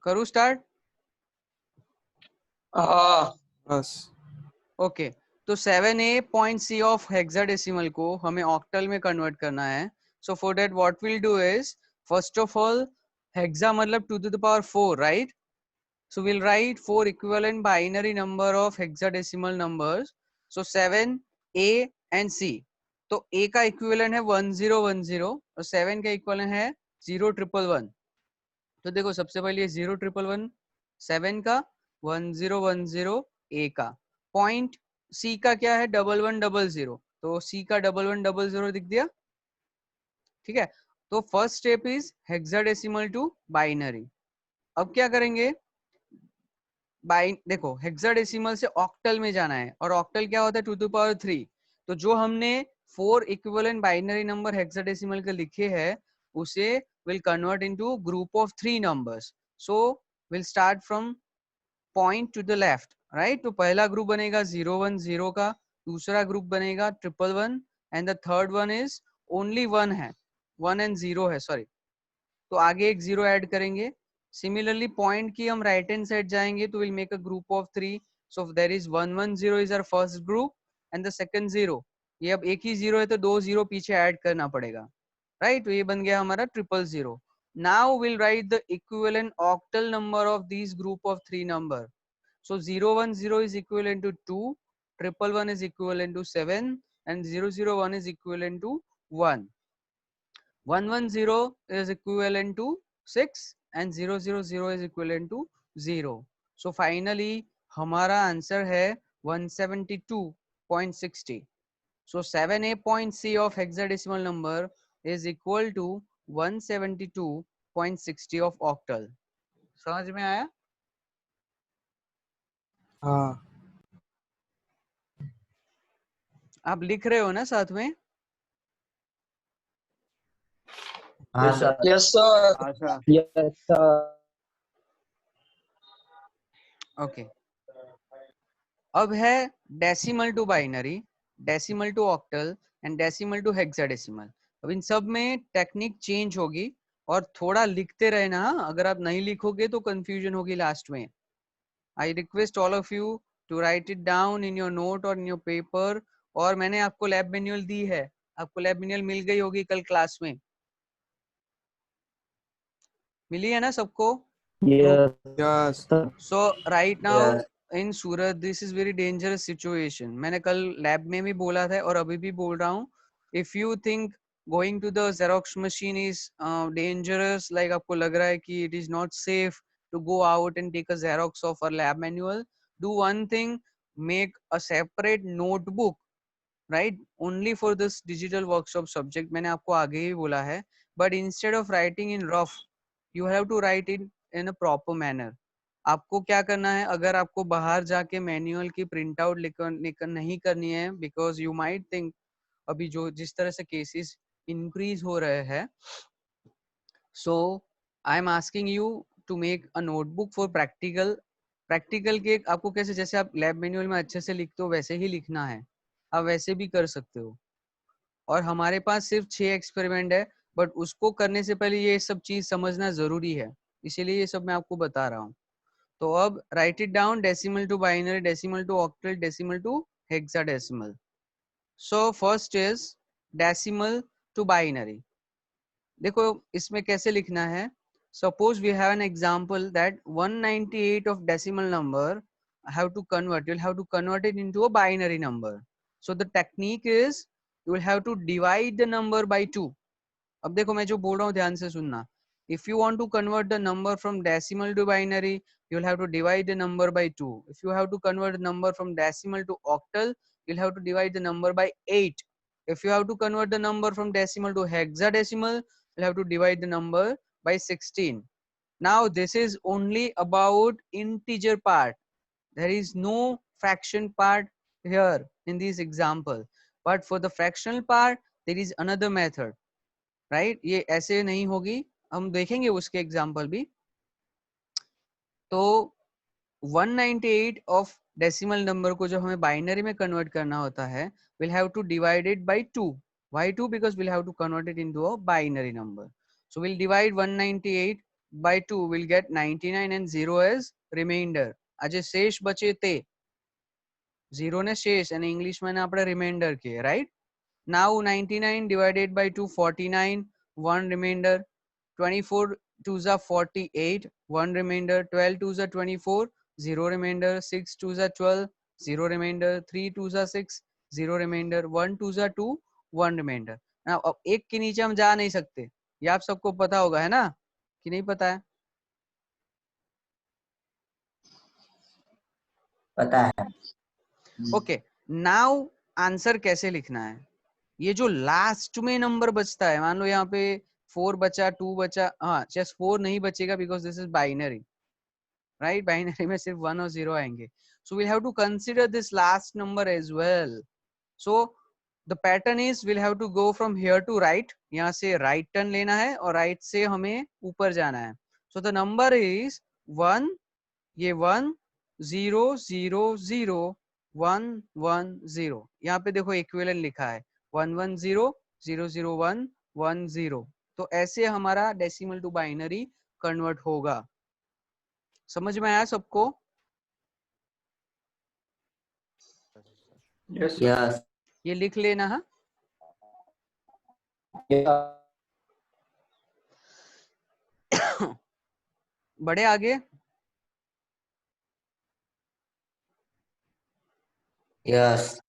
करूँ स्टार्ट? हाँ बस ओके, तो 7a.c ऑफ हेक्साडेसिमल को हमें ऑक्टल में कन्वर्ट करना है. So for that what will do is, first of all hexa मतलब 2 to the power 4, right? So we'll write 4 equivalent binary number of hexadecimal numbers. So 7, A and C. तो A का equivalent है 1010 और 7 का equivalent है 0111. तो देखो सबसे पहले 0111 7 का, 1010 A का. पॉइंट C का क्या है 1100, तो C का 1100 दिख दिया. ठीक है, तो first step is hexadecimal to binary. अब क्या करेंगे, देखो हेक्साडेसिमल से ऑक्टल में जाना है और ऑक्टल क्या होता है 2 to the power 3. तो जो हमने 4 इक्विवेलेंट बाइनरी नंबर हेक्साडेसिमल के लिखे हैं उसे will convert into group of 3 numbers. So will start from point two the left, right? तो पहला ग्रुप बनेगा 010 का, दूसरा ग्रुप बनेगा 111 and the third one is only 1 है, 1 and 0 है, सॉरी. तो आगे एक 0 ऐड करेंगे. सिमिलरली पॉइंट की हम राइट हैंड साइड जाएंगे तो will make a group of 3. So there is 110 is our first group and the second 0. ये अब एक ही 0 है तो 2 0 पीछे ऐड करना पड़ेगा, राइट? तो ये बन गया हमारा 000. Now will write the equivalent octal number of this group of 3 number. So 010 is equivalent to 2, 111 is equivalent to 7 and 001 is equivalent to 1. 110 is equivalent to 6 and 000 is equivalent to 0. So finally हमारा answer है 172.60. So 7a point C of hexadecimal number is equal to 172.60 of octal. समझ में आया? हाँ आप लिख रहे हो ना साथ में? हाँ सर। यस सर अच्छा, यस सर। ओके. अब है decimal to binary, decimal to octal and decimal to hexadecimal. अब इन सब में टेक्निक चेंज होगी और थोड़ा लिखते रहना. अगर आप नहीं लिखोगे तो कंफ्यूजन होगी लास्ट में. I request all of you to write it down in your note और इन योर पेपर. और मैंने आपको लैब मैनुअल दी है, आपको लैब मैनुअल मिल गई होगी कल क्लास में. मिली है ना सबको? Yes yes sir. So right now Yes. in Surat this is very dangerous situation. मैंने कल लैब में भी बोला था और अभी भी बोल रहा हूँ. If you think going to the Xerox machine is dangerous, like आपको लग रहा है कि it is not safe to go out and take a Xerox of a lab manual, do one thing, make a separate notebook, right, only for this digital workshop subject. मैंने आपको आगे ही बोला है. But instead of writing in rough, you have to write it in a proper manner. आपको क्या करना है, अगर आपको बाहर जाके मैनुअल की प्रिंट आउट नहीं करनी है, बिकॉज यू माइट थिंक अभी जो जिस तरह से केसेस इंक्रीज हो रहे हैं, so I am asking you to make a notebook for practical. Practical के आपको कैसे, जैसे आप लैब मैनुअल में अच्छे से लिखते हो वैसे ही लिखना है. आप वैसे भी कर सकते हो. और हमारे पास सिर्फ 6 एक्सपेरिमेंट है, बट उसको करने से पहले ये सब चीज समझना जरूरी है, इसीलिए ये सब मैं आपको बता रहा हूँ. तो अब write it down, decimal to binary, decimal to octal, decimal to hexadecimal. So first is decimal to binary. देखो इसमें कैसे लिखना है. Suppose we have an example that 198 of decimal number have to convert, you'll have to convert it into a binary number. So the technique is you will have to divide the number by 2. अब देखो मैं जो बोल रहा हूँ ध्यान से सुनना. If you want to convert the number from decimal to binary, you'll have to divide the number by 2. If you have to convert the number from decimal to octal, you'll have to divide the number by 8. If you have to convert the number from decimal to hexadecimal, you'll have to divide the number by 16. Now this is only about integer part. There is no fraction part here in this example. But for the fractional part, there is another method. Right ये ऐसे नहीं होगी, हम देखेंगे उसके example भी. तो 198 of decimal number को जो हमें बाइनरी में कन्वर्ट करना होता है, will have to divide it by 2. Why 2? Because will have to convert it into a binary number. So will divide 198 by 2 will get 99 and 0 as remainder. આજે શેષ બચે તે 0 ને શેષ અને ઇંગ્લિશમાં આપણે રિમાઇન્ડર કહીએ, right? Now 99 divided by 2 49, 1 remainder. 24 2s are 48, 1 remainder. 12 2s are 24, 0 remainder. 6 2s are 12, 0 remainder. 3 2s are 6, 0 remainder. 1 2s are 2, 1 remainder. Now अब एक के नीचे हम जा नहीं सकते, ये आप सबको पता होगा, है ना कि नहीं पता है? पता है। ओके, नाउ आंसर कैसे लिखना है? ये जो लास्ट में नंबर बचता है, मान लो यहाँ पे 4 बचा, 2 बचा, हाँ जस्ट 4 नहीं बचेगा because this is binary, right? Binary में सिर्फ 1 और 0 आएंगे, so we have to consider this last number as well. So the pattern is will have to go from here to right, यहाँ से राइट टर्न लेना है और राइट से हमें ऊपर जाना है. सो द नंबर इज 1, ये 1 0 0 0 1 1 0. यहाँ पे देखो इक्विवेलेंट लिखा है 1 1 0 0 0 1 1 0. तो ऐसे हमारा डेसिमल टू बाइनरी कन्वर्ट होगा. समझ में आया सबको? यस ये लिख लेना. हाँ, बड़े आगे. Yes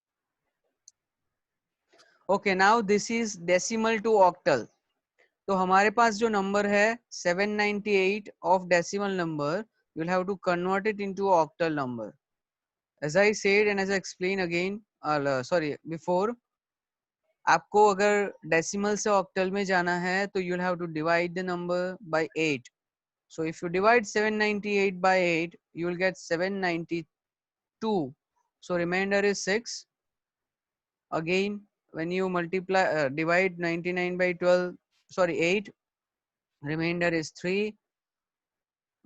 okay, now this is decimal to octal. तो हमारे पास जो नंबर है 798 of decimal number, you will have to convert it into octal number. As I said and as I explain again, before, आपको अगर डेसिमल से octal में जाना है तो you will have to divide the number by 8. So if you divide 798 by 8, you will get 792. So remainder is 6. Again, when you multiply, divide 99 by 8, remainder is 3.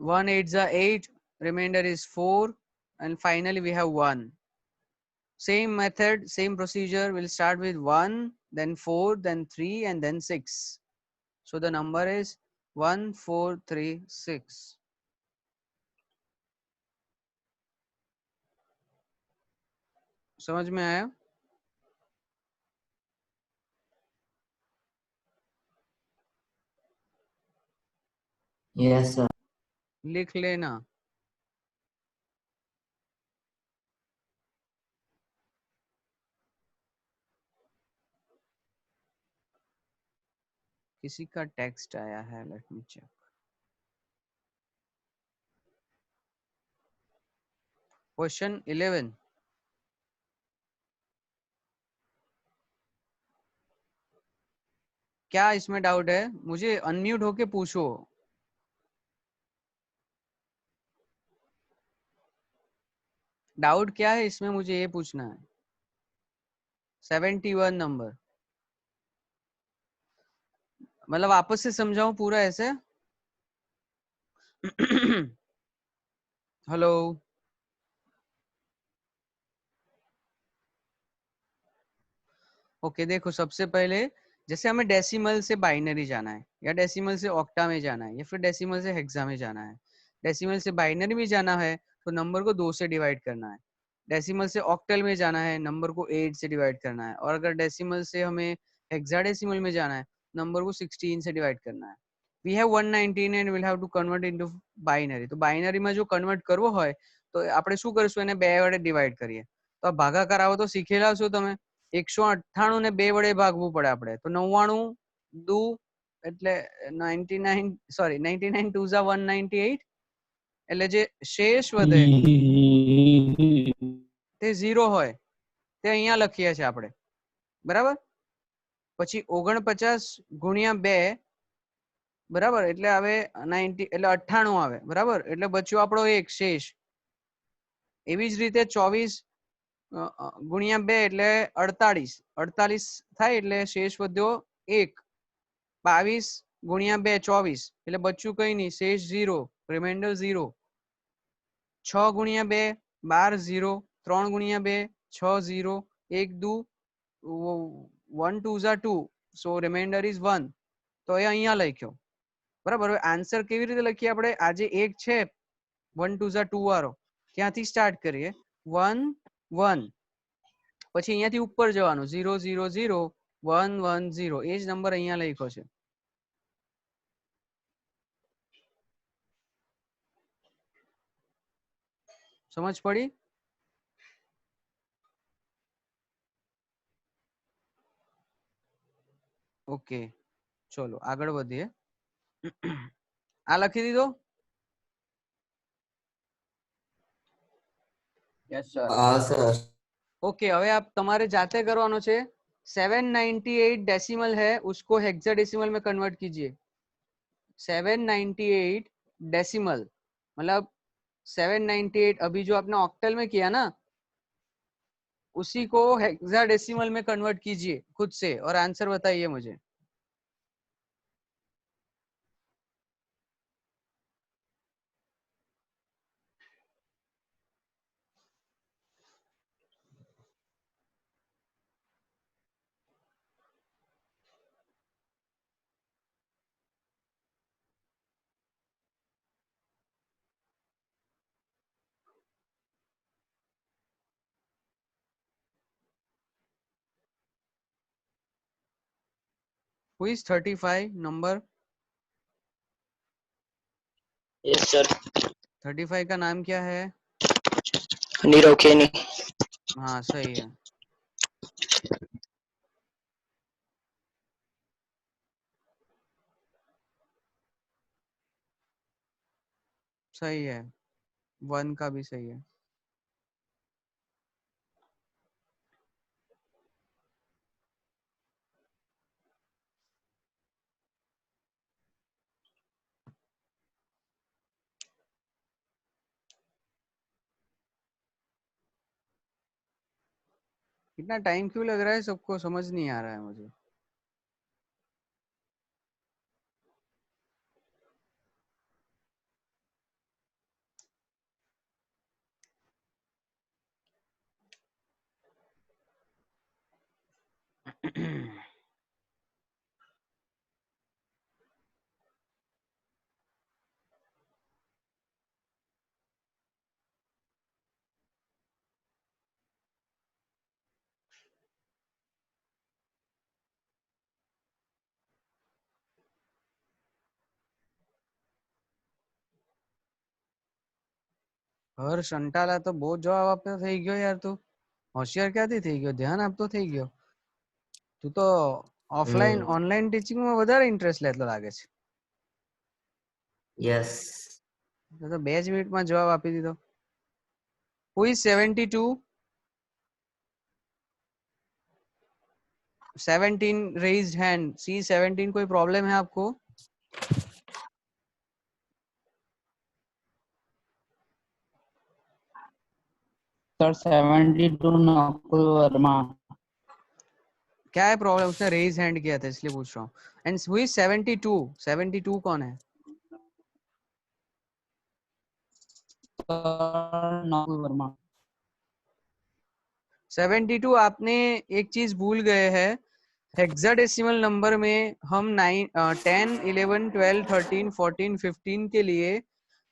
1 8s are 8, remainder is 4, and finally we have 1. Same method, same procedure. We'll start with 1, then 4, then 3, and then 6. So the number is 1436. समझ में आया? Yes sir. लिख लेना. किसी का text आया है, let me check. Question 11. क्या इसमें डाउट है? मुझे अनम्यूट होके पूछो. डाउट क्या है इसमें, मुझे ये पूछना है. 71 नंबर, मतलब आपस से समझाऊं पूरा ऐसे? Hello, okay. देखो, सबसे पहले जैसे हमें डेसिमल से बाइनरी जाना है, या डेसिमल से ऑक्टा में जाना है, या फिर डेसिमल से हेक्सा में जाना है. डेसिमल से बाइनरी में जाना है तो नंबर को 2 से डिवाइड करना है. डेसिमल से ऑक्टल में जाना है, नंबर को 8 से डिवाइड करना है. और अगर डेसिमल से हमें हेक्साडेसिमल में जाना है, नंबर को 16 से डिवाइड करना है. We have 119 and will have to convert into binary. तो बाइनरी में जो कन्वर्ट करવો હોય તો આપણે શું કરશું? એને 2 વડે ડિવાઈડ કરીએ. તો આ ભાગાકાર આવો તો શીખેલા છો તમે. 198 ને 2 વડે ભાગવું પડે આપણે. તો 99 2 એટલે 99 2s are 198. એટલે જે શેષ વધે તે 0 હોય તે અહીંયા લખીએ છીએ આપણે, બરાબર? પછી 49 ગુણ્યા 2, બરાબર, એટલે આવે 90, એટલે 98 આવે, બરાબર? એટલે બચ્યો આપણો 1 શેષ. એવી જ રીતે 24 ગુણ્યા 2 એટલે 48. 48 થાય એટલે શેષ વધ્યો 1. 22 ગુણ્યા 2 24, એટલે બચ્યું કઈ નહીં, શેષ 0, રિમાઇન્ડર 0. 6 ગુણ્યા 2 12 0. 3 ગુણ્યા 2 6 0. 1 2 1 2s are 2, so remainder is 1. તો એ અહીંયા લખ્યો. બરાબર. હવે આન્સર કેવી રીતે લખીએ આપણે? આ જે 1 છે 1 2 ઝા 2 વાળો, ત્યાંથી સ્ટાર્ટ કરીએ. 1 1 પછી અહીંયાથી ઉપર જવાનું 0 0 0 1 1 0. એ જ નંબર અહીંયા લખ્યો છે. સમજ પડી? ઓકે, ચલો આગળ વધીએ. આ લખી દીધો? Yes sir. हाँ सर। ओके, હવે આપ તમારે જાતે કરવાનો છે. 798 डेसिमल है, उसको हेक्साडेसिमल में कन्वर्ट कीजिए. 798 डेसिमल मतलब 798 अभी जो आपने ऑक्टल में किया ना, उसी को हेक्साडेसिमल में कन्वर्ट कीजिए खुद से और आंसर बताइए मुझे. Who is 35 number? Yes sir. 35 का नाम क्या है? नीरव खेनी। हाँ सही है. सही है, 1 का भी सही है. इतना टाइम क्यों लग रहा है सबको? समझ नहीं आ रहा है मुझे. હર્ષ અંટાલા તો બહુ જવાબ આપતો થઈ ગયો યાર. તું હોશિયાર ક્યાંથી થઈ ગયો? ધ્યાન આપતો થઈ ગયો. તું તો ઓફલાઈન ઓનલાઈન ટીચિંગ માં વધારે ઇન્ટરેસ્ટ લેતો લાગે છે. यस। તો 2 જ મિનિટમાં જવાબ આપી દીધો. Who is 72? 17 raised hand. See 17 कोई प्रॉब्लम है आपको? सर 72 नकुल वर्मा। क्या है प्रॉब्लम? उसने रेज हैंड किया था इसलिए पूछ रहा हूँ. And who is 72? 72 कौन है? सर नकुल वर्मा। 72 आपने एक चीज भूल गए हैं. हेक्साडेसिमल नंबर में हम 10 11 12 13 14 15 के लिए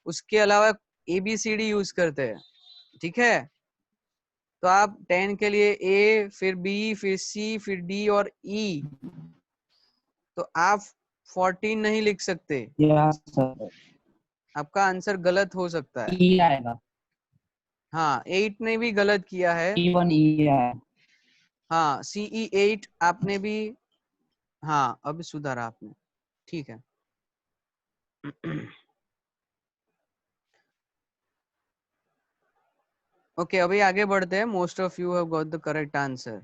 उसके अलावा ABCD यूज करते हैं. ठीक है, तो आप 10 के लिए A, फिर B, फिर C, फिर D और E, तो आप 14 नहीं लिख सकते. Yes sir. आपका आंसर गलत हो सकता है. ई आएगा। हाँ, 8 ने भी गलत किया है. E1 ई है। हाँ, CE8 आपने भी. हाँ, अब सुधारा आपने. ठीक है. ओके, अभी आगे बढ़ते हैं. Most of you have got the correct answer.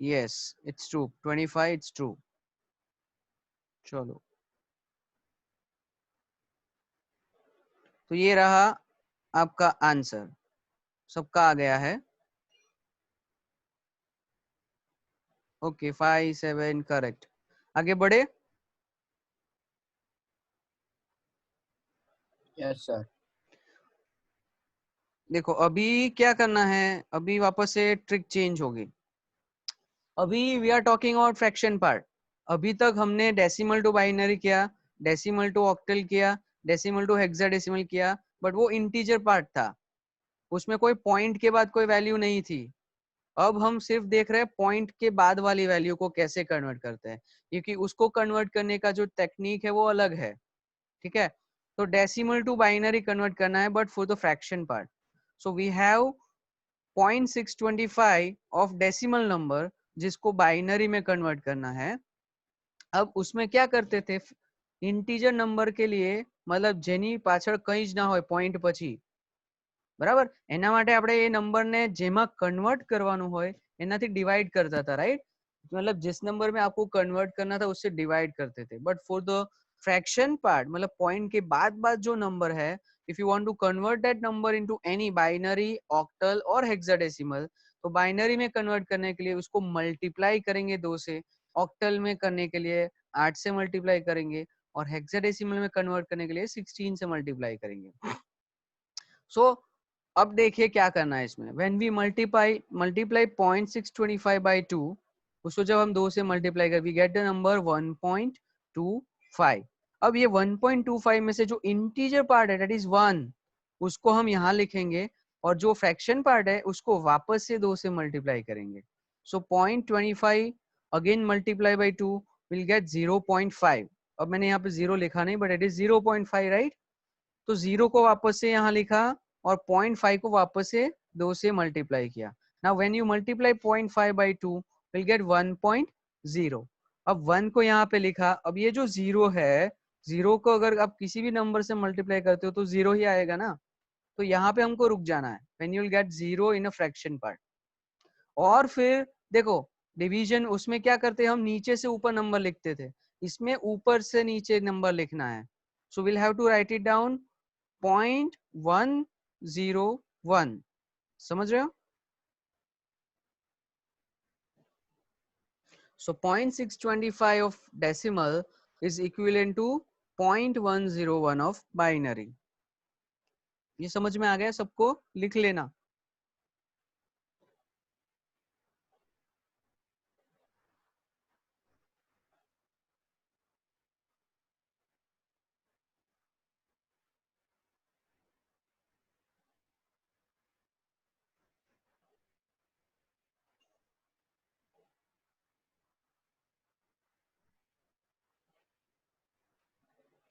Yes, it's true. 25 it's true. चलो, तो ये रहा आपका आंसर. सबका आ गया है. Okay, 5 7 correct. आगे बढ़े. Yes sir. देखो अभी क्या करना है. अभी वापस से ट्रिक चेंज होगी. अभी we are talking about fraction part. अभी तक हमने डेसिमल टू बाइनरी किया, डेसिमल टू ऑक्टल किया, डेसिमल टू हेक्साडेसिमल किया, बट वो इंटीजर पार्ट था, उसमें कोई पॉइंट के बाद कोई वैल्यू नहीं थी। अब हम सिर्फ देख रहे हैं पॉइंट के बाद वाली वैल्यू को कैसे कन्वर्ट करते हैं, क्योंकि उसको कन्वर्ट करने का जो टेक्निक है वो अलग है, ठीक है। तो डेसिमल टू बाइनरी कन्वर्ट करना है, but for the fraction part, so we have 0.625 of decimal number जिसको बाइनरी में कन्वर्ट करना है। अब उसमें क्या करते थे, इंटीजर नंबर के लिए मतलब જેની પાછળ કંઈ જ ના હોય પોઈન્ટ પછી, બરાબર, એના માટે આપણે એ નંબરને જેમાં કન્વર્ટ કરવાનું હોય એનાથી ડિવાइड करता था, राइट। मतलब जिस नंबर में आपको कन्वर्ट करना था उससे डिवाइड करते थे, but for the fraction part मतलब पॉइंट के बाद जो नंबर है, if you want to convert that number into any binary, octal और हेक्साडेसिमल, तो बाइनरी में कन्वर्ट करने के लिए उसको मल्टीप्लाई करेंगे 2 से, ऑक्टल में करने के लिए 8 से मल्टीप्लाई करेंगे, और हेक्साडेसिमल में कन्वर्ट करने के लिए 16 से मल्टीप्लाई करेंगे। सो अब देखिए क्या करना है इसमें, व्हेन वी मल्टीप्लाई 0.625 बाय 2, उसको जब हम 2 से मल्टीप्लाई कर, वी गेट द नंबर 1.25। अब ये 1.25 में से जो इंटीजर पार्ट है दैट इज 1, उसको हम यहाँ लिखेंगे, और जो फ्रैक्शन पार्ट है उसको वापस से 2 से मल्टीप्लाई करेंगे। सो 0.25 again multiply by 2 will gate 0.5। अब मैंने यहाँ पे 0 लिखा नहीं, बट इट इज 0.5, राइट। तो 0 को वापस से यहाँ लिखा और 0.5 को वापस से 2 से मल्टीप्लाई किया। Now when you multiply 0.5 by 2 will get 1.0। अब 1 को यहाँ पे लिखा। अब ये जो 0 है, 0 को अगर आप किसी भी नंबर से मल्टीप्लाई करते हो तो 0 ही आएगा ना, तो यहाँ पे हमको रुक जाना है, when you will get 0 in a fraction part. और फिर देखो डिवीजन, उसमें क्या करते हैं हम, नीचे से ऊपर नंबर लिखते थे, इसमें ऊपर से नीचे नंबर लिखना है। So will have to write it down 0.101, समझ रहे हो। So 0.625 of decimal is equivalent to 0.101 of binary। ये समझ में आ गया सबको, लिख लेना।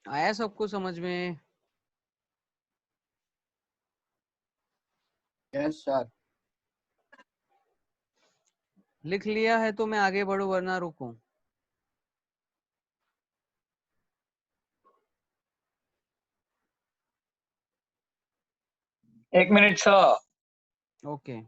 आया सबको समझ में। Yes sir. लिख लिया है तो मैं आगे बढ़ूं वरना रुकूं। एक मिनट सर। ओके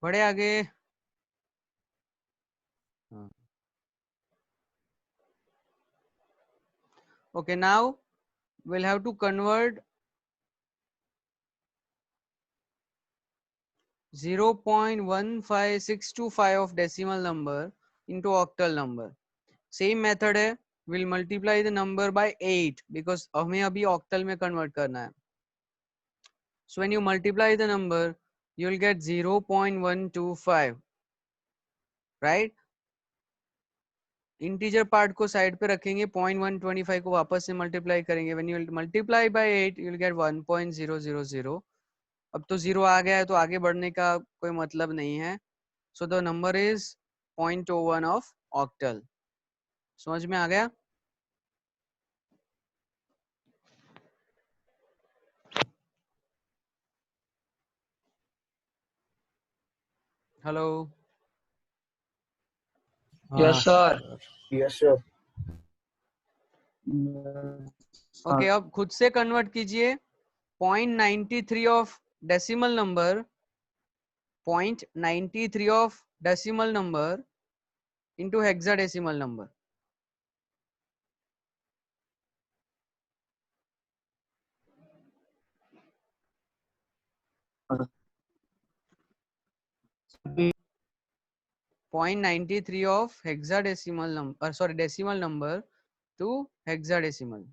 बढ़े आगे। Okay now we'll have to convert 0.15625 of decimal number into octal number। Same method है, will multiply the number by 8 because हमें अभी ऑक्टल में कन्वर्ट करना है। So when you multiply the number, you'll get 0.125, right? Integer part को side पे रखेंगे, 0.125 को वापस से मल्टीप्लाई करेंगे. When you multiply by 8 you will get 1.000. अब तो 0 आ गया है तो आगे बढ़ने का कोई मतलब नहीं है. So the number is 0.01 of octal. समझ में आ गया? Hello. Yes, sir. Yes, sir. Okay, अब खुद से कन्वर्ट कीजिए. 0.93 of decimal number, 0.93 of decimal number into hexadecimal number. Be 0.93 of hexadecimal number, sorry, decimal number to hexadecimal.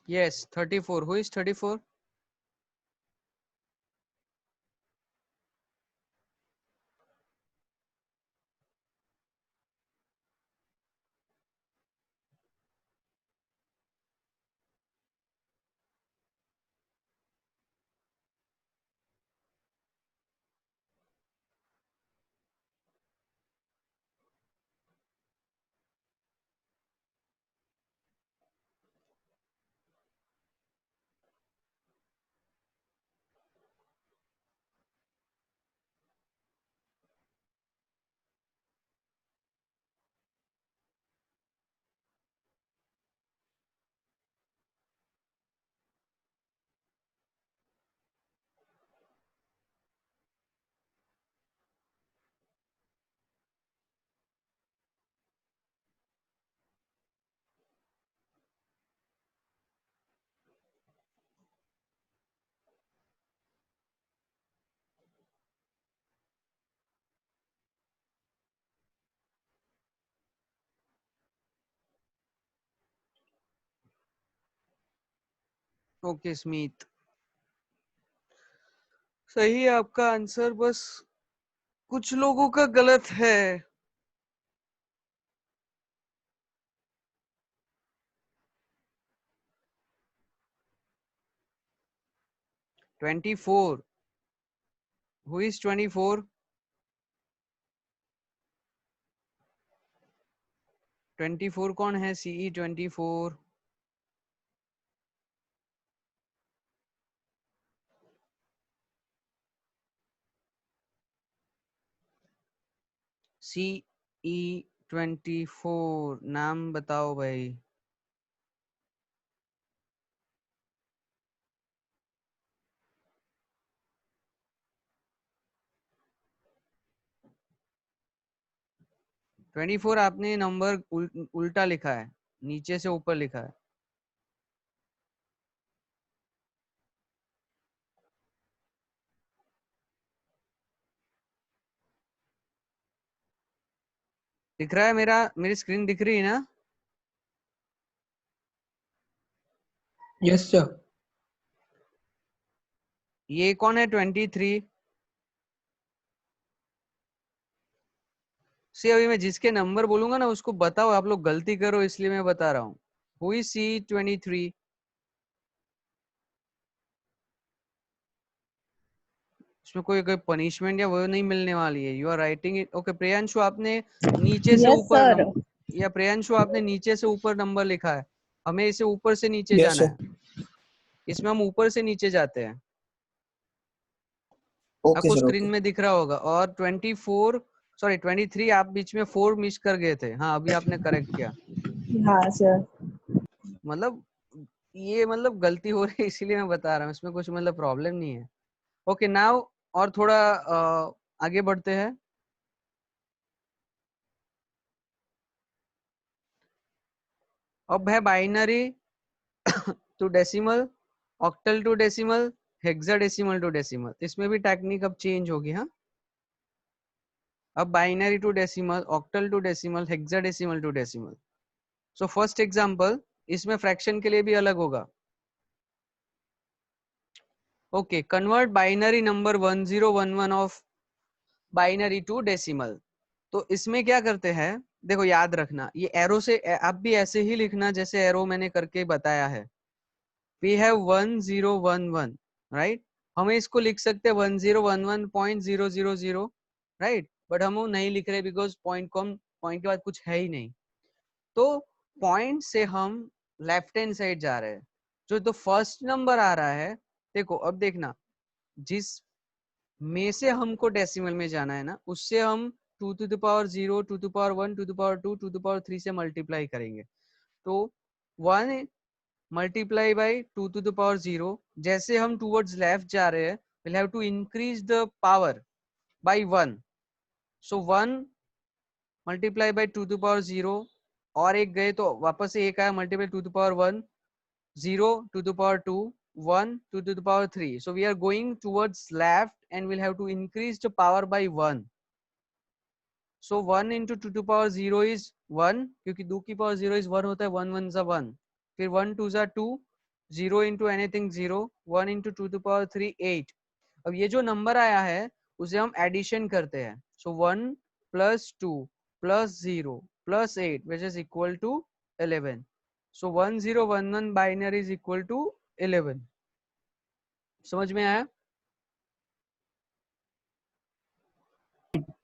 Yes, 34. Who is 34? Okay, Smit. सही है आपका आंसर, बस कुछ लोगों का गलत है. 24. Who is 24? 24 कौन है? CE 24. CE 24 नाम बताओ भाई. ट्वेंटी फोर आपने नंबर उल्टा लिखा है, नीचे से ऊपर लिखा है. दिख रहा है? मेरी स्क्रीन दिख रही है ना? Yes, sir. ये कौन है 23? सी अभी मैं जिसके नंबर बोलूंगा ना उसको बताओ, आप लोग गलती करो इसलिए मैं बता रहा हूँ. Who is CE 23? इसमें कोई कोई पनिशमेंट या वो नहीं मिलने वाली है. You are writing it. Okay, Priyanshu आपने नीचे से Yes, ऊपर sir. या प्रियांशु आपने नीचे से ऊपर नंबर लिखा है. हमें इसे ऊपर से नीचे Yes, जाना sir. है, इसमें हम ऊपर से नीचे जाते हैं, Okay, आपको sir. Screen Okay. में दिख रहा होगा। और 23 आप बीच में 4 मिस कर गए थे। हाँ, अभी आपने करेक्ट किया। हाँ सर। मतलब ये मतलब गलती हो रही है इसीलिए मैं बता रहा हूँ, इसमें कुछ मतलब प्रॉब्लम नहीं है। ओके नाउ और थोड़ा आगे बढ़ते हैं। अब है binary to decimal, octal to decimal, hexadecimal to decimal. इसमें भी टेक्निक अब चेंज होगी। हाँ, अब binary to decimal, octal to decimal, hexadecimal to decimal. So first example, इसमें फ्रैक्शन के लिए भी अलग होगा। Okay, convert binary number 1011 of binary to decimal. तो इसमें क्या करते हैं, देखो याद रखना, ये एरो से आप भी ऐसे ही लिखना जैसे एरो मैंने करके बताया है। We have 1011, right. हमें इसको लिख सकते हैं 1011.000, राइट, बट हम वो नहीं लिख रहे बिकॉज पॉइंट के बाद कुछ है ही नहीं। तो पॉइंट से हम लेफ्ट हैंड साइड जा रहे हैं। जो तो फर्स्ट नंबर आ रहा है, देखो अब देखना, जिस में से हमको डेसिमल में जाना है ना, उससे हम 2 to the power 0, 2 to the power 1, 2 to the power 2, 2 to the power 3 से मल्टीप्लाई करेंगे। तो 1 multiply by 2 to the power 0। जैसे हम टूवर्ड्स लेफ्ट जा रहे हैं, we'll have to increase the power by 1। so 1 multiply by 2 to the power 0, और एक गए तो वापस से एक आया, multiply 2 to the power 1, 0 to the power 2, 1 to the power 3। so we are going towards left and we'll have to increase the power by 1। so 1 into 2 to the power 0 is 1, क्योंकि 2 की पावर 0 is 1 होता है, 1 1 जा 1, फिर 1 2 जा 2, 0 into anything 0, 1 into 2 to the power 3 8। अब ये जो नंबर आया है उसे हम एडिशन करते हैं। so 1 plus 2 plus 0 plus 8 which is equal to 11। so 1011 binary is equal to 11। समझ में आया?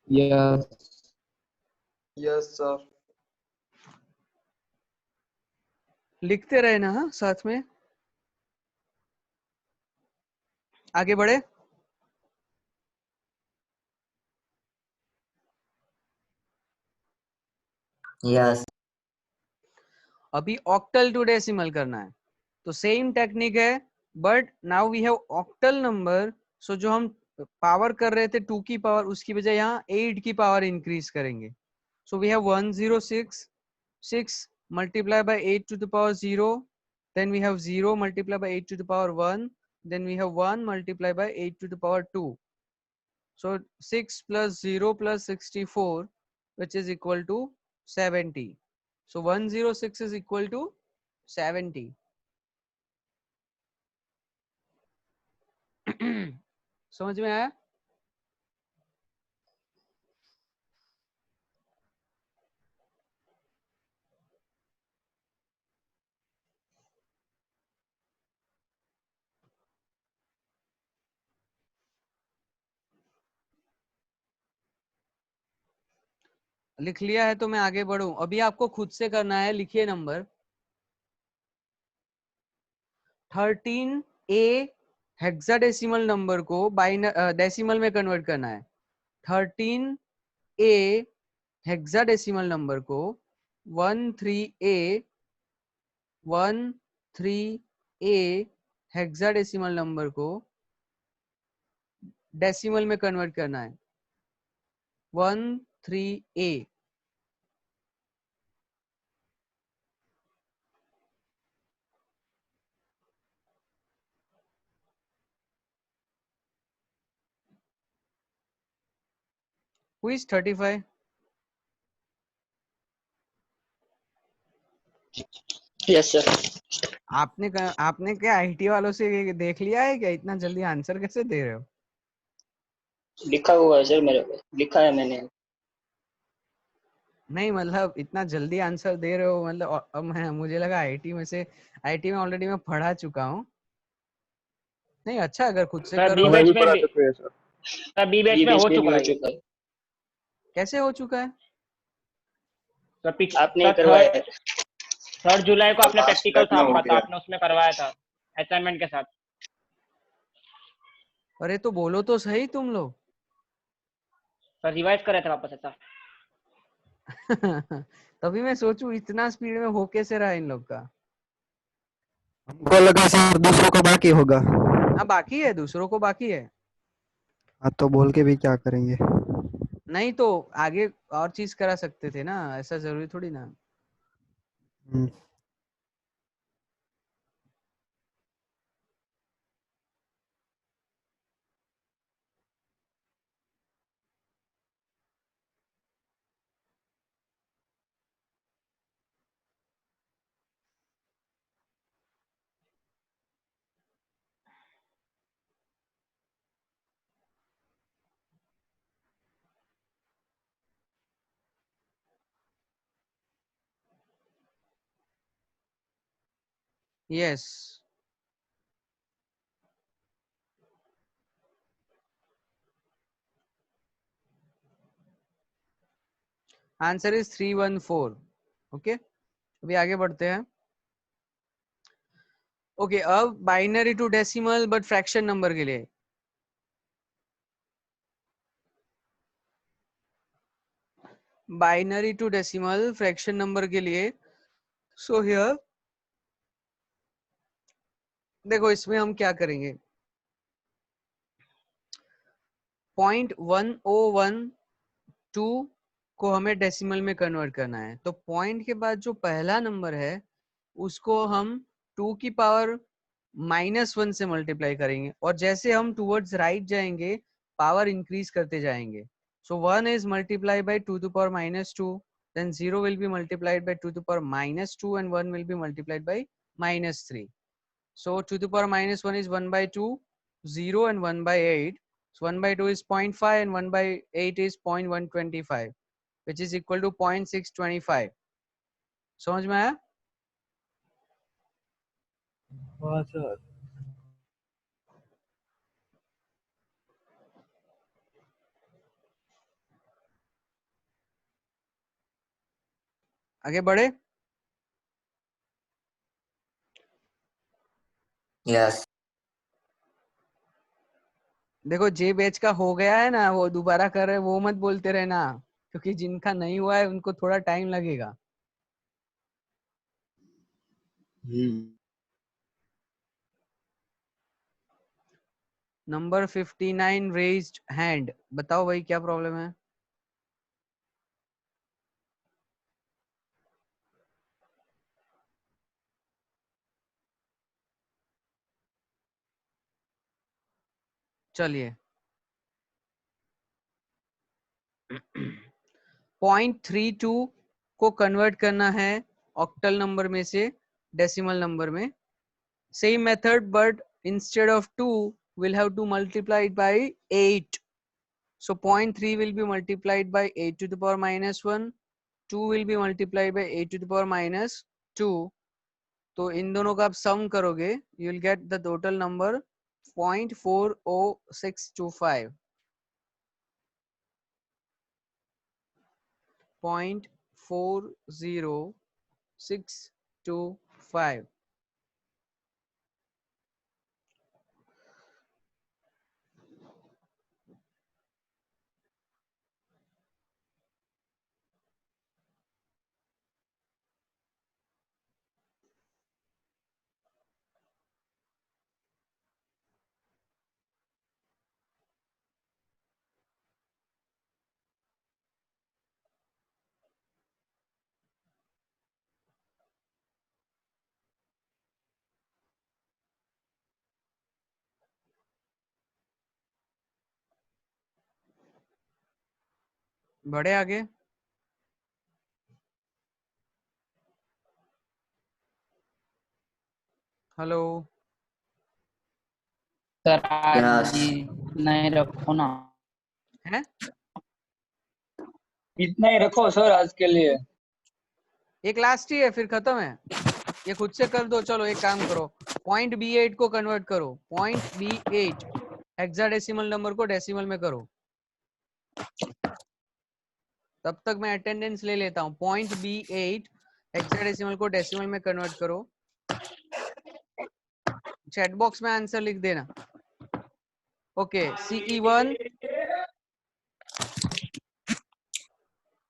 Yes. Yes, sir. लिखते रहे ना, हाँ साथ में। आगे बढ़े। Yes. अभी ऑक्टल टू डेसिमल करना है, तो सेम टेक्निक है, but now we have octal number. So जो हम पावर कर रहे थे 2 की पावर, उसकी बजाय यहाँ 8 की पावर इंक्रीज करेंगे। So we have 1066 multiply by 8 to the power 0, then we have 0 multiply by 8 to the power 1, then we have 1 multiply by 8 to the power 2। so 6 plus 0 plus 64 which is equal to 70। so 106 is equal to 70। समझ में आया? लिख लिया है तो मैं आगे बढ़ूं? अभी आपको खुद से करना है। लिखिए नंबर 13A हेक्साडेसिमल नंबर को डेसिमल में कन्वर्ट करना है। 13A हेक्साडेसिमल नंबर को 13A हेक्साडेसिमल नंबर को डेसिमल में कन्वर्ट करना है। 13A। Who is 35? Yes, sir. आपने क्या आईटी वालों से देख लिया है क्या? इतना जल्दी आंसर कैसे दे रहे हो? लिखा हुआ है सर, मेरे को लिखा है मैंने। नहीं मतलब इतना जल्दी आंसर दे रहे हो, मतलब अब मुझे लगा आईटी में ऑलरेडी मैं पढ़ा चुका हूँ। नहीं अच्छा, अगर खुद से सर करो। बी बैच में सर बी बैच में हो चुका है। कैसे हो चुका है? सर आपने करवाया है। 3 जुलाई को आपने लास्ट प्रैक्टिकल बैच था में हो आपका, तो गया। आपने उसमें करवाया था असाइनमेंट के साथ। अरे तो बोलो तो सही तुम लोग। सर रिवाइज कर रहे थे वापस ऐसा। तभी मैं सोचूं इतना स्पीड में हो कैसे रहा इन लोग का। हमको लगा सर दूसरों को बाकी होगा। हाँ बाकी है, दूसरों को बाकी है। हाँ तो बोल के भी क्या करेंगे। नहीं तो आगे और चीज करा सकते थे ना, ऐसा जरूरी थोड़ी ना। Hmm, yes, answer is 314। Okay, अभी आगे बढ़ते हैं। ओके, अब binary to decimal but fraction number के लिए। Binary to decimal fraction number के लिए। सो हियर देखो, इसमें हम क्या करेंगे। 0.1012 को हमें डेसिमल में कन्वर्ट करना है। तो पॉइंट के बाद जो पहला नंबर है उसको हम 2 की पावर -1 से मल्टीप्लाई करेंगे, और जैसे हम टूवर्ड्स राइट जाएंगे पावर इंक्रीज करते जाएंगे। सो 1 is multiplied by 2 to the power -2, then 0 will be multiplied by 2 to the power -2, and 1 will be multiplied by -3. So 2 to the power -1 is 1 by 2, 0 and 1 by 8. So 1 by 2 is 0.5 and 1 by 8 is 0.125, which is equal to 0.625. समझ में आया? हाँ sir. आगे बढ़े। Yes. देखो जे batch का हो गया है ना, वो दोबारा कर रहे, वो मत बोलते रहना, क्योंकि जिनका नहीं हुआ है उनको थोड़ा टाइम लगेगा। नंबर 59 रेज्ड हैंड, बताओ भाई क्या प्रॉब्लम है। चलिए 0.32 को कन्वर्ट करना है ऑक्टल नंबर में से डेसिमल नंबर में। Same method, but instead of 2 we'll have to multiply it by 8. So 0.3 will be multiplied by 8 to the power -1, 2 will be multiplied by 8 to the power -2. तो इन दोनों का आप सम करोगे, you will get the total number 0.40625. 0.40625. बढ़े आगे। Hello, sir आज Yes. नहीं रखो ना। है इतना ही रखो सर आज के लिए। एक लास्ट ही है फिर खत्म है। ये खुद से कर दो। चलो एक काम करो, पॉइंट B8 को कन्वर्ट करो। पॉइंट B8 हेक्साडेसिमल नंबर को डेसिमल में करो। तब तक मैं अटेंडेंस ले लेता हूँ। पॉइंट B8 हेक्साडेसिमल को डेसिमल में कन्वर्ट करो. चैट बॉक्स में आंसर लिख देना. Okay, CE1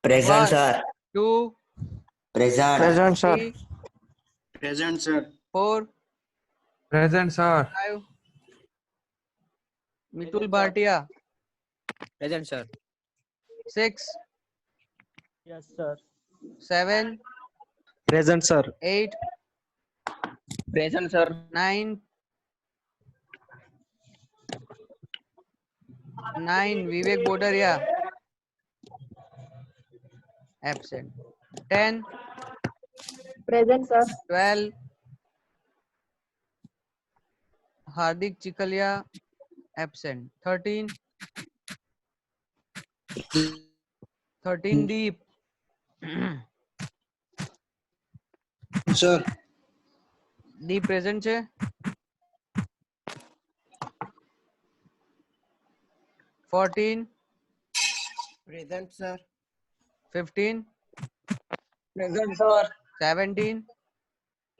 Present, 1 sir. 2 Present. Present, sir. 3 Present, sir. 4 Present, sir. 5. Mitul Bhatia. Present, sir. 6 Yes, sir. 7 Present, sir. 8 Present, sir. 9 विवेक बोडरिया. Absent. 10 Present, sir. 12 हार्दिक चिकलिया. Absent. 13 दीप. Sir. दीप present છે. 14 Present, sir. 15 Present, sir. 17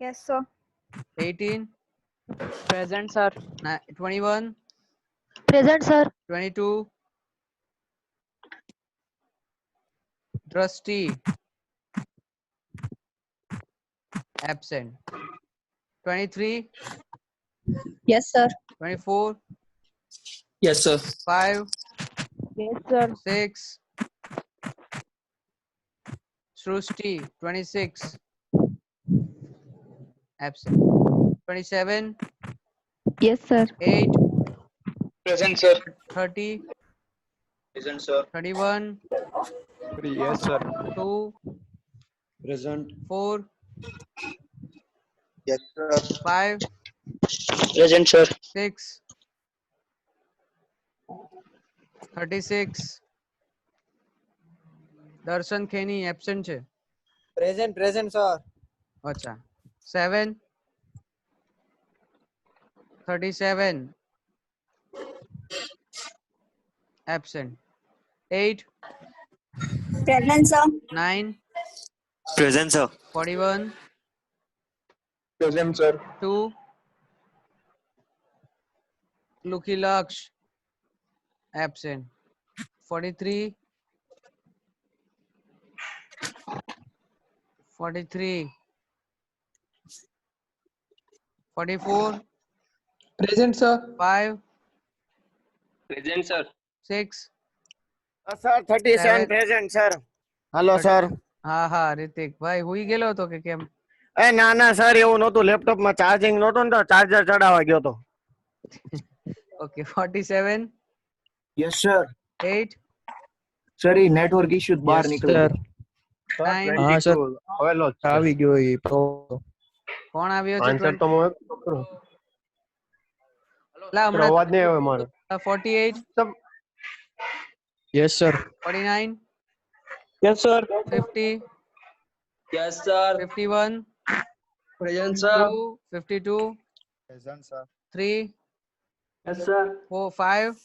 Yes, sir. 18 Present, sir. 21 Present, sir. 22 Trustee. Absent. 23 Yes, sir. 24 Yes, sir. 5 Yes, sir. 6 Srushti. 26 Absent. 27 Yes, sir. 8 Present, sir. 30 Present, sir. 31 Yes, sir. 2 Present. 4 Yes, sir. 5 Present, sir. 6 36 દર્શન Kheni absent છે. Present, sir. અચ્છા. 7 37 absent. 8 Present, sir. 9 Present, sir. 41 Present, sir. 2 Lucky Laksh absent. 43 44 Present, sir. 5 Present, sir. 6 Sir, 37 Seven. present, sir. Hello, sir. હા હા રિતિક ભાઈ હુઈ ગયેલો હતો કે કેમ? ના ના સર એવું નહોતું, લેપટોપ માં ચાર્જિંગ નહોતું ને તો ચાર્જર ચડાવવા ગયો તો. ઓકે. 47 yes sir. 8 સર ઈ નેટવર્ક ઇશ્યુ બહાર Yes, નીકળ્યો. sir. 9 હા સર હવેલો આવી ગયો એ કોણ આવ્યો છે? આન્સર તો હું લા હમણાં અવાજ નહીં આવે મારો. 48 Yes, sir. 49 Yes, sir. 50 Yes, sir. 51 Present, sir. 2 52 Present, sir. 3 Yes, sir. 4 5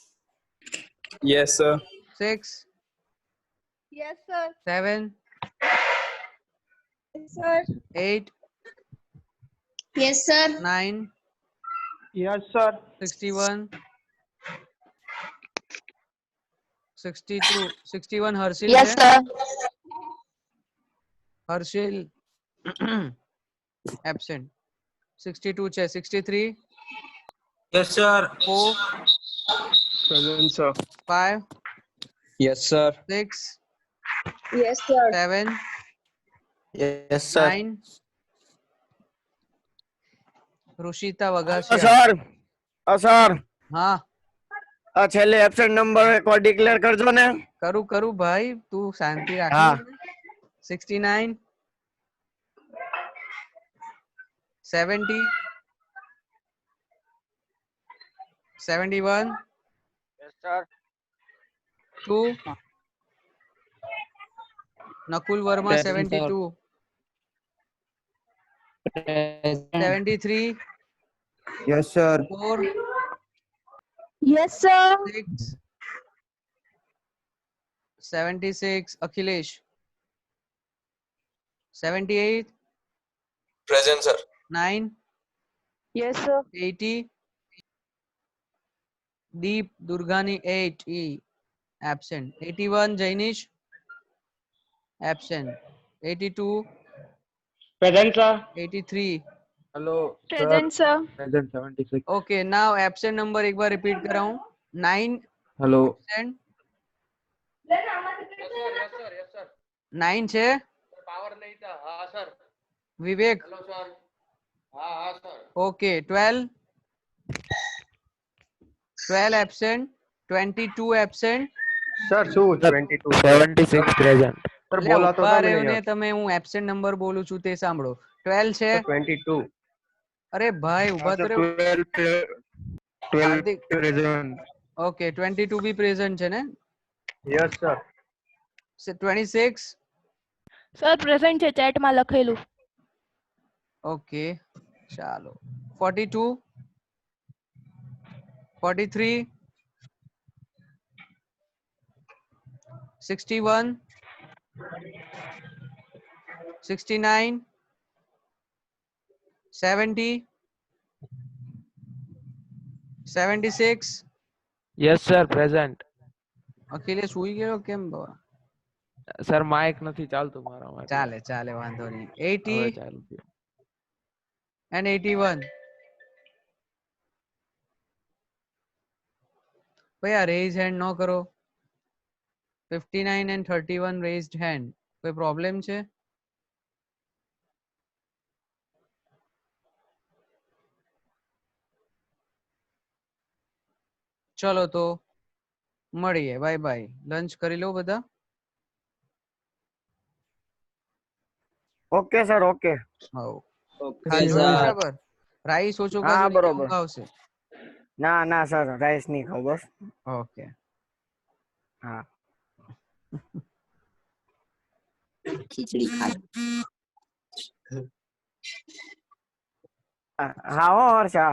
Yes, sir. 6 Yes, sir. 7 Yes, sir. 8 Yes, sir. 9 Yes, sir. 61 62 61 Harshil Yes, છે. sir. હર્ષિલ absent. 62 છે. 63 Yes, sir. 4 Present, sir. 5 Yes, sir. 6 Yes, sir. 7 Yes, sir. 9 Rushita Vaghasiya. Sir sir હા આ છેલ્લે absent number એકવાર declare કરજો ને. કરું ભાઈ તું શાંતિ રાખ. હા. 69 70 71 Yes, sir. 2 Nakul Verma. Present, 72 Present. 73 Yes, sir. 4 Yes, sir. 6 76 Akhilesh 78, Present, sir. 9, Yes, sir. 80, Deep Durgani 8, E, absent. 81, Jainish, absent. 82, Present, sir. 83. Hello, Present, sir. Present 76. Okay, now absent number एक बार repeat कर रहा हूँ. 9 Hello. absent. 9 છે. વિવેક. Okay, 12. 12 absent. 22 absent. Sir શું 22 76 present. Sir એટલે બોલાતો ઉભા હતા રહ્યો મને ને યાર. તમે, હું એબ્સેન્ટ નંબર બોલું છું તે સાંભળો. 12 છે. 22 અરે ભાઈ ઉભા તો રહ્યો. 12 હાર્દિક. present. ઓકે, 22 બી પ્રેઝન્ટ છે ને. Yes sir 26. સર પ્રેઝન્ટ છે ચેટમાં લખેલું. ઓકે, ચાલો. 42, 43, 61, 69, 70, 76. Yes, sir. Present. અખિલેશ સુઈ ગયો કેમ? Sir, mic નથી ચાલતું મારામાં. ચાલે ચાલે વાંધો નહીં. 80 હવે ચાલુ થયું. and 81. ભાઈ આ raise hand ન કરો. 59 and 31 raised hand. કોઈ પ્રોબ્લેમ છે? ચલો તો મળીએ. Bye bye. લંચ કરી લો બધા. ઓકે સર ઓકે હવ ઓકે ખાજો સર. બરાબર. રાઈસ ઓછો હા, ખાજો, બરોબર. ઊંઘ આવશે. ના ના સર રાઈસ નહીં ખાવ બસ ઓકે. હા ખીચડી ખાધી. હા હો હર્ષા